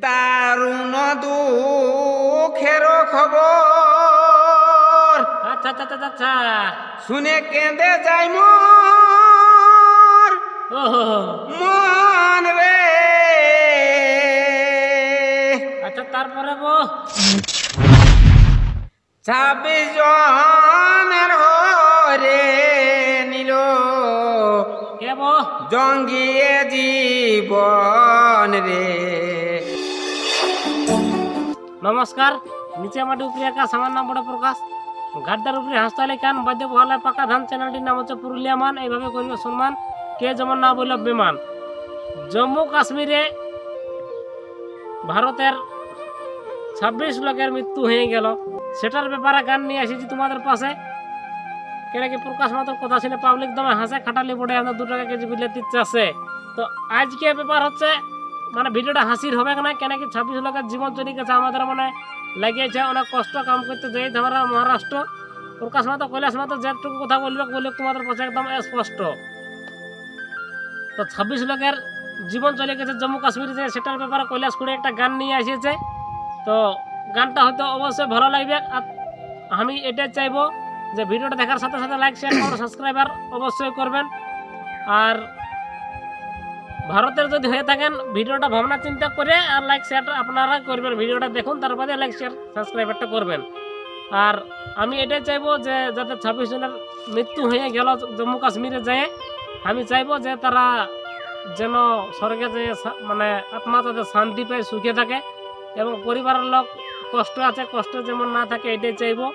দারুণ দুঃখের খবর। আচ্ছা আচ্ছা আচ্ছা আচ্ছা। শুনে কেঁদে যাই মোর ওহো। মন রে। আচ্ছা তারপরে 26 জনের হরে নিল কে জঙ্গিয়ে জীবন রে। নমস্কার। নিচে মাটি উপরে আকাশ, আমার নাম বড় প্রকাশ। গাড্ডার উপরে হাসতালি কান বাদ্য বহালায় পাকা ধান। চ্যানেলটির নাম হচ্ছে পুরুলিয়া মান। এইভাবে করিব সম্মান, কে যেমন না বলল বিমান। জম্মু কাশ্মীরে ভারতের 26 লোকের মৃত্যু হয়ে গেল, সেটার ব্যাপারে গান নিয়ে এসেছি তোমাদের পাশে। কেন কি প্রকাশ মাত্র কথা শুনে পাবলিক দমে হাসে, খাটালি পড়ে আমরা 2 টাকা কেজি বিলেতি চাষে। তো আজকে ব্যাপার হচ্ছে মানে ভিডিওটা হাসির হবে না, কেন কি 26 লোকের জীবন চলে গেছে। আমাদের মনে লাগিয়েছে অনেক কষ্ট কাম করতে যাই আমরা মহারাষ্ট্র। প্রকাশ মাত্র কৈলাস মাত্র যেটুকু কথা বলবে তোমাদের পাশে একদম স্পষ্ট। তো 26 লোকের জীবন চলে গেছে জম্মু কাশ্মীরে, সেটার ব্যাপারে কৈলাস করে একটা গান নিয়ে এসেছে। তো গানটা হয়তো অবশ্যই ভালো লাগবে। আর আমি এটাই চাইবো যে ভিডিওটা দেখার সাথে সাথে লাইক শেয়ার করুন, সাবস্ক্রাইবার অবশ্যই করবেন। আর ভারতের যদি হয়ে থাকেন ভিডিওটা ভাবনা চিন্তা করে আর লাইক শেয়ারটা আপনারা করবেন। ভিডিওটা দেখুন, তারপরে লাইক শেয়ার সাবস্ক্রাইবারটা করবেন। আর আমি এটাই চাইবো যে যাতে 26 জনের মৃত্যু হয়ে গেল জম্মু কাশ্মীরে যেয়ে, আমি চাইবো যে তারা যেন স্বর্গে যে মানে আত্মা তাদের শান্তি পায়, সুখে থাকে, এবং পরিবারের লোক কষ্ট আছে, কষ্ট যেমন না থাকে এটাই চাইবো।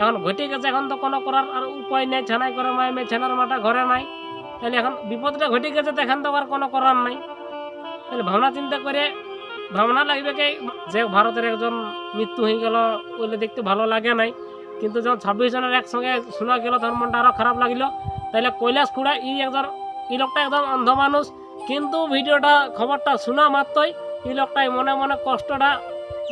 এখন ঘটে গেছে, এখন তো কোনো করার আর উপায় নেই। ছানাই করে মায় মেয়ে, ছানার মাটা ঘরে নাই। তাহলে এখন বিপদটা ঘটে গেছে, তো এখন তো আর কোনো করার নাই। তাহলে ভাবনা চিন্তা করে ভাবনা লাগবে কি যে ভারতের একজন মৃত্যু হয়ে গেল বলে দেখতে ভালো লাগে নাই, কিন্তু যখন 26 জনের একসঙ্গে শোনা গেল তখন মনটা আরও খারাপ লাগলো। তাহলে কৈলাস খুড়া এই লোকটা একদম অন্ধ মানুষ, কিন্তু ভিডিওটা খবরটা শোনা মাত্রই এই লোকটাই মনে মনে কষ্টটা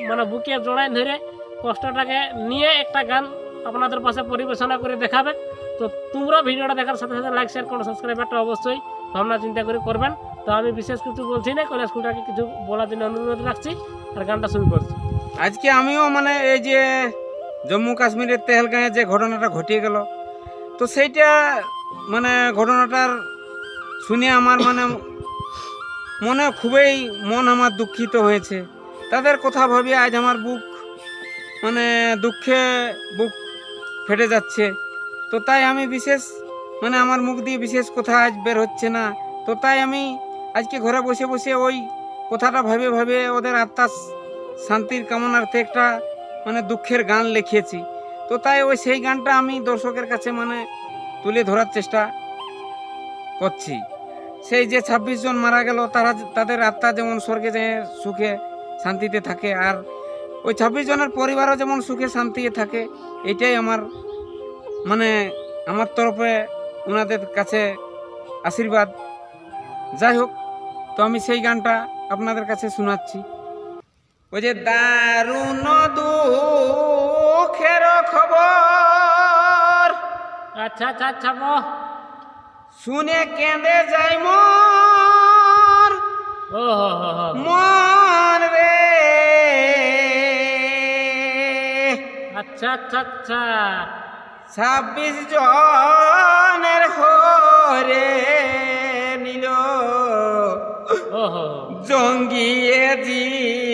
মানে বুকে জড়াই ধরে কষ্টটাকে নিয়ে একটা গান আপনাদের পাশে পরিবেশনা করে দেখাবে। তো তোমরা ভিডিওটা দেখার সাথে সাথে লাইক শেয়ার করো, সাবস্ক্রাইবারটা অবশ্যই ভাবনা চিন্তা করে করবেন। তো আমি বিশেষ কিছু বলছি না, কৈলাস খুড়াকে কিছু বলার জন্য অনুরোধ রাখছি আর গানটা শুরু করছি। আজকে আমিও মানে এই যে জম্মু কাশ্মীরের তেহলগাঁয়ে যে ঘটনাটা ঘটিয়ে গেল, তো সেইটা মানে ঘটনাটার শুনে আমার মানে মনে খুবই মন আমার দুঃখিত হয়েছে। তাদের কথা ভাবি আজ আমার বুক মানে দুঃখে বুক ফেটে যাচ্ছে। তো তাই আমি বিশেষ মানে আমার মুখ দিয়ে বিশেষ কথা আজ বের হচ্ছে না। তো তাই আমি আজকে ঘরে বসে বসে ওই কথাটা ভাবে ভাবে ওদের আত্মার শান্তির কামনার্থে একটা মানে দুঃখের গান লিখিয়েছি। তো তাই ওই সেই গানটা আমি দর্শকের কাছে মানে তুলে ধরার চেষ্টা করছি। সেই যে 26 জন মারা গেল, তাদের আত্মা যেমন স্বর্গে যে সুখে শান্তিতে থাকে, আর ওই 26 জনের পরিবারও যেমন সুখে শান্তিতে থাকে, এটাই আমার মানে আমার তরফে ওনাদের কাছে আশীর্বাদ। যাই হোক, তো আমি সেই গানটা আপনাদের কাছে শোনাচ্ছি। ওই যে দারুণ দুঃখের খবর। আচ্ছা আচ্ছা আচ্ছা শুনে কেঁদে যাই মোর ও মন রে। আচ্ছা আচ্ছা আচ্ছা। 26 জনের হরে নিল জঙ্গিয়ে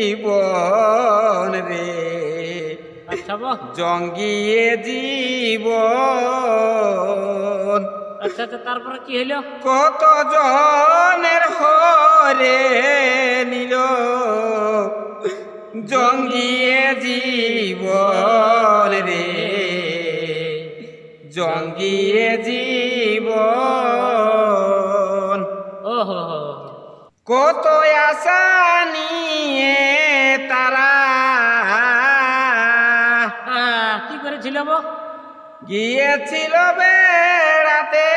জীবন রে। আচ্ছা জঙ্গিয়ে জীবন। আচ্ছা আচ্ছা তারপরে কি হলো? কত জনের হরে নিল জঙ্গিয়ে জীবন রে। জঙ্গিয়ে জীবন। ওহো। কত আশা নিয়ে তারা কি করেছিল গিয়েছিল বেড়াতে।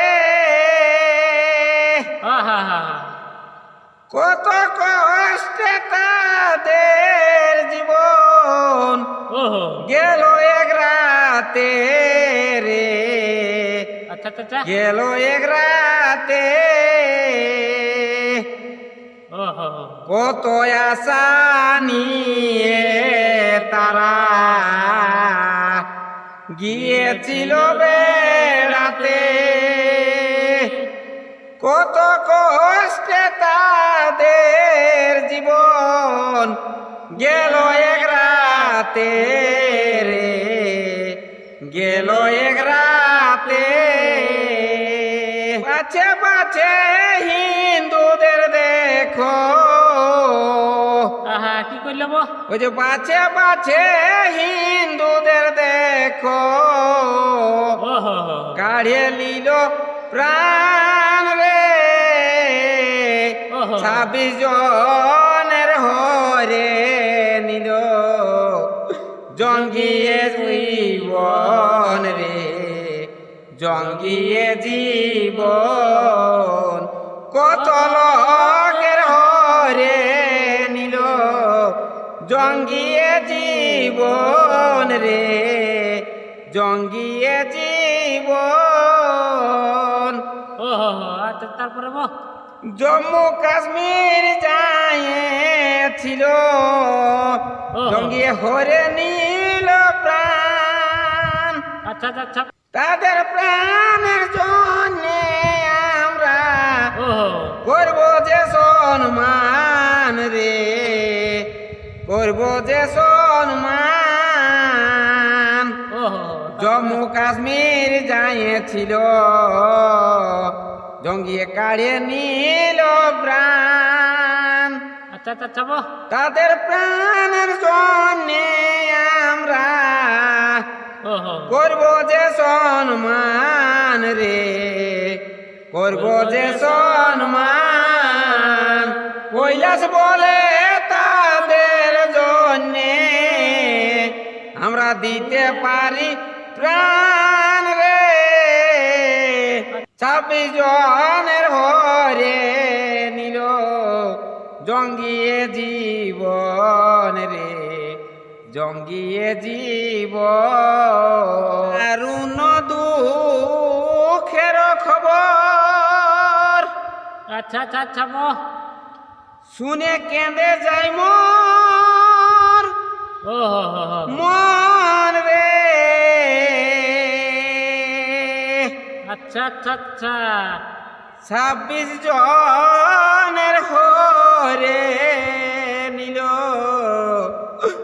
কত কষ্টে তাদের জীবন গেল এক রাতে রে। আচ্ছা আচ্ছা গেল এক রাতে। কত আশা নিয়ে তারা গিয়েছিল বেড়াতে, কত কষ্টে তাদের জীবন গেল এক রাতে রে, গেল এক রাতে। পাছে পাছে হিন্দুদের দেখো, আহা কি কইলে বো, ওই যে পাছে পাছে হিন্দুদের দেখো, ও হো হো, কাঢ়ে লিল প্রাণ রে, ওহো। 26 জনের হরে নিল জঙ্গিয়ে জীবন রে, জঙ্গিয়ে জীবন। কত লোকের হরে নিল জঙ্গিয়ে জীবন রে, জঙ্গিয়ে জীবন। ও হো হো, আচ্ছা তারপরে বো, জম্মু কাশ্মীর যাইছিল জঙ্গিয়ে হরে নিল প্রাণ, আচ্ছা আচ্ছা আচ্ছা, তাদের প্রাণের জন্য আমরা ও হো, করব যে সম্মান রে, করব যে সম্মান। ও হো, জম্মু কাশ্মীর যাইছিল জঙ্গিয়ে কাড়ে নিল প্রাণ, আচ্ছা আচ্ছা আচ্ছা বো, তাদের প্রাণের জন্য আমরা ও হো, করব যে সম্মান রে, করব যে সম্মান। কৈলাস বলে তাদের জন্যে আমরা দিতে পারি প্রাণ রে, 26 জনের হরে নিল জঙ্গিয়ে জীবন রে, জঙ্গিয়ে জীবন। আরুণ দুঃখের খবর আচ্ছা আচ্ছা আচ্ছা বো, শুনে কেঁদে যাই মোর ও হো হো হো, মন রে। আচ্ছা আচ্ছা আচ্ছা, 26 জনের হরে নিল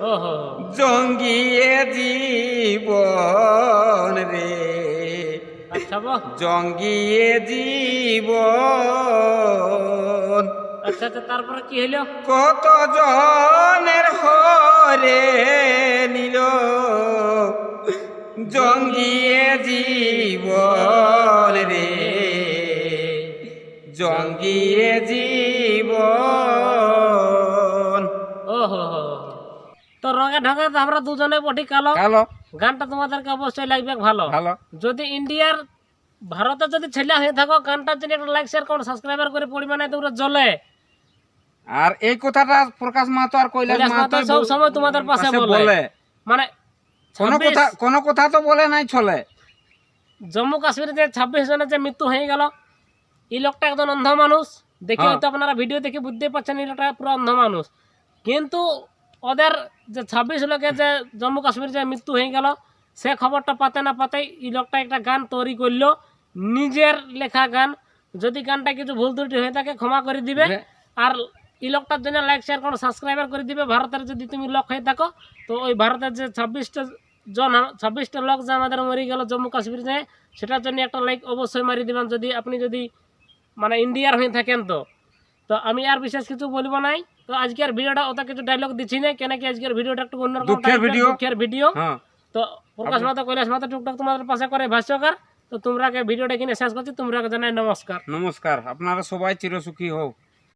ও হো, জঙ্গিয়ে জীবন রে, আচ্ছা বো, জঙ্গিয়ে জীবন। আচ্ছা আচ্ছা তারপরে কি হইলো, কত জনের হরে নিল জঙ্গিয়ে জীবন রে, জঙ্গিয়ে জীবন। ও হো হো। তো রঙে ঢঙে তো আমরা দুজনে বটি কালো, কালো গানটা তোমাদেরকে অবশ্যই লাগবে ভালো। ভালো, যদি ইন্ডিয়ার ভারতে যদি ছেলে হয়ে থাকো, গানটার জন্য একটা লাইক শেয়ার করো, সাবস্ক্রাইবার করে পরিমাণে তোমরা জ্বলে। আর এই কথাটা প্রকাশ মাহাতো আর কৈলাস মাহাতো সব সময় তোমাদের পাশে বলে, মানে কোনো কথা তো বলে নাই ছলে। জম্মু কাশ্মীরে যে 26 জনের যে মৃত্যু হয়ে গেল, এই লোকটা একজন অন্ধ মানুষ, দেখে হয়তো আপনারা ভিডিও দেখে বুঝতে পারছেন এই লোকটা পুরো অন্ধ মানুষ। কিন্তু ওদের যে 26 লোকের যে জম্মু কাশ্মীর যে মৃত্যু হয়ে গেল, সে খবরটা পাতে না পাতে এই লোকটা একটা গান তৈরি করলো, নিজের লেখা গান। যদি গানটা কিছু ভুল ত্রুটি হয়ে থাকে ক্ষমা করে দিবে, আর এই লোকটার জন্য লাইক শেয়ার করো, সাবস্ক্রাইবার করে দিবে। ভারতের যদি তুমি লোক হয়ে থাকো, তো ওই ভারতের যে 26টা লোক যে আমাদের মরে গেল জম্মু কাশ্মীর যে, সেটার জন্য একটা লাইক অবশ্যই মারি দিবেন, যদি আপনি যদি মানে ইন্ডিয়ার হয়ে থাকেন। তো আমি আর বিশেষ কিছু বলবো নাই। তো আজকের ভিডিওটা অত কিছু ডায়লগ দিচ্ছি না, কেন কি আজকের ভিডিওটা একটু অন্যরকম দুঃখের ভিডিও। তো প্রকাশ মাতা কৈলাস মাতা টুকটাক তোমাদের পাশে করে ভাষ্যকার। তো তোমরা ভিডিওটা কিনে শেষ করছি, তোমরা জানাই নমস্কার। নমস্কার, আপনারা সবাই চিরসুখী হও।